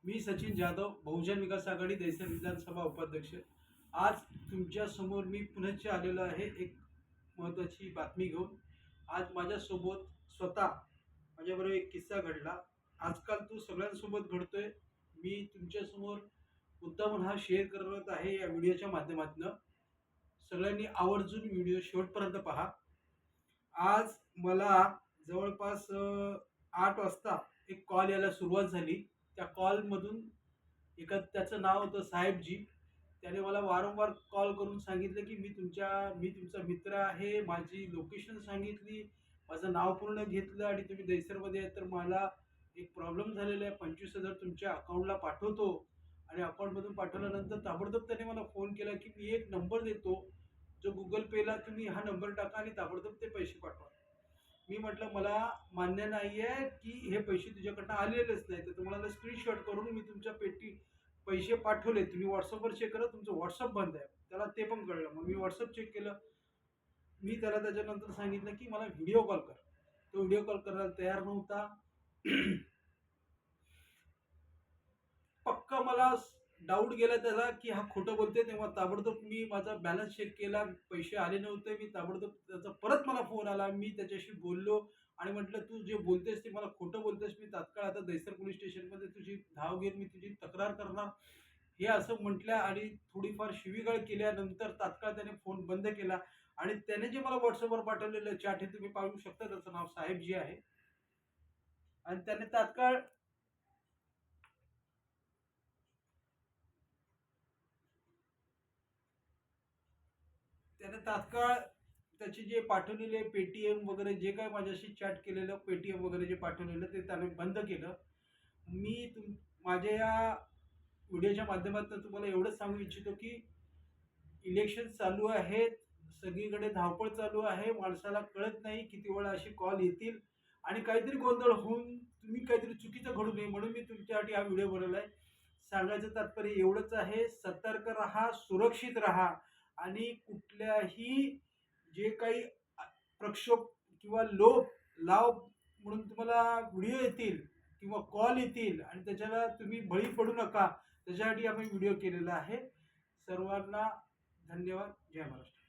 मी सचिन जाधव, बहुजन विकास आघाडी दहिसर विधानसभा उपाध्यक्ष। आज तुमच्या समोर मी पुनश्च आलेलो आहे एक महत्त्वाची बातमी घेऊन। आज माझ्यासोबत स्वतः माझ्याबरोबर एक किस्सा घडला। आजकाल तो सगळ्यांसोबत घडतोय। मी तुमच्यासमोर मुद्दामून हा शेअर करत आहे या व्हिडिओच्या माध्यमातून। सगळ्यांनी आवर्जून व्हिडिओ शेवटपर्यंत पहा। आज मला जवळपास 8 वाजता एक कॉल यायला सुरुवात झाली। त्या कॉलमधून त्याचं नाव होतं साहेबजी। त्याने मला वारंवार कॉल करून सांगितलं की मी तुमचा मित्र आहे, माझी लोकेशन सांगितली, माझं नाव पूर्ण घेतलं आणि तुम्ही दहिसरमध्ये आहे, तर मला एक प्रॉब्लेम झालेला आहे, 25,000 तुमच्या अकाउंटला पाठवतो। आणि अकाउंटमधून पाठवल्यानंतर ताबडतोब त्याने मला फोन केला की मी एक नंबर देतो, जो गुगल पेला तुम्ही हा नंबर टाका आणि ताबडतोब ते पैसे पाठवा। मी म्हटलं मला मान्य नाही आहे की हे पैसे तुझ्याकडनं आलेलेच नाही, तर तुम्हाला स्क्रीनशॉट करून मी तुमच्या पैसे पाठवले, तुम्ही व्हॉट्सअपवर चेक करा, तुमचं व्हॉट्सअप बंद आहे। त्याला ते पण कळलं। मग मी व्हॉट्सअप चेक केलं। मी त्याला त्याच्यानंतर सांगितलं की मला व्हिडिओ कॉल कर। तो व्हिडिओ कॉल करायला तयार नव्हता। पक्का मला डाऊट गेला त्याला की हा खोटं बोलते। तेव्हा ताबडतोब मी माझा बॅलन्स चेक केला, पैसे आले नव्हते। मी ताबडतोब त्याचा परत मला फोन आला, मी त्याच्याशी बोललो आणि म्हटलं तू जे बोलतेस ते मला खोटं बोलतेस, मी तात्काळ आता दहिसर पोलीस स्टेशनमध्ये तुझी धाव घेऊन मी तुझी तक्रार करणार, हे असं म्हटलं। आणि थोडीफार शिवीगाळ केल्यानंतर तात्काळ त्याने फोन बंद केला। आणि त्याने जे मला व्हॉट्सअपवर पाठवलेलं चॅट हे तुम्ही पाहू शकता, त्याचं नाव साहेबजी आहे। आणि त्याने तात्काळ त्याचे जे पाठवलेले पेटीएम वगैरे जे काही माझ्याशी चॅट केलेलं, पेटीएम वगैरे जे पाठवलेलं ते त्याने बंद केलं। मी माझ्या या व्हिडिओच्या माध्यमातून तुम्हाला एवढंच सांगू इच्छितो की इलेक्शन चालू आहे, सगळीकडे धावपळ चालू आहे, माणसाला कळत नाही किती वेळा अशी कॉल येतील आणि काहीतरी गोंधळ होऊन तुम्ही काहीतरी चुकीचं घडू नये म्हणून मी तुमच्यासाठी हा व्हिडिओ बनवला आहे। सांगायचं तात्पर्य एवढंच आहे, सतर्क राहा, सुरक्षित राहा आणि कुठल्याही जे काही प्रक्षोभ किंवा लाव म्हणून तुम्हाला व्हिडिओ येतील किंवा कॉल येतील आणि त्याच्याला तुम्ही बळी पडू नका, त्याच्यासाठी आम्ही व्हिडिओ केलेला आहे। सर्वांना धन्यवाद। जय महाराष्ट्र।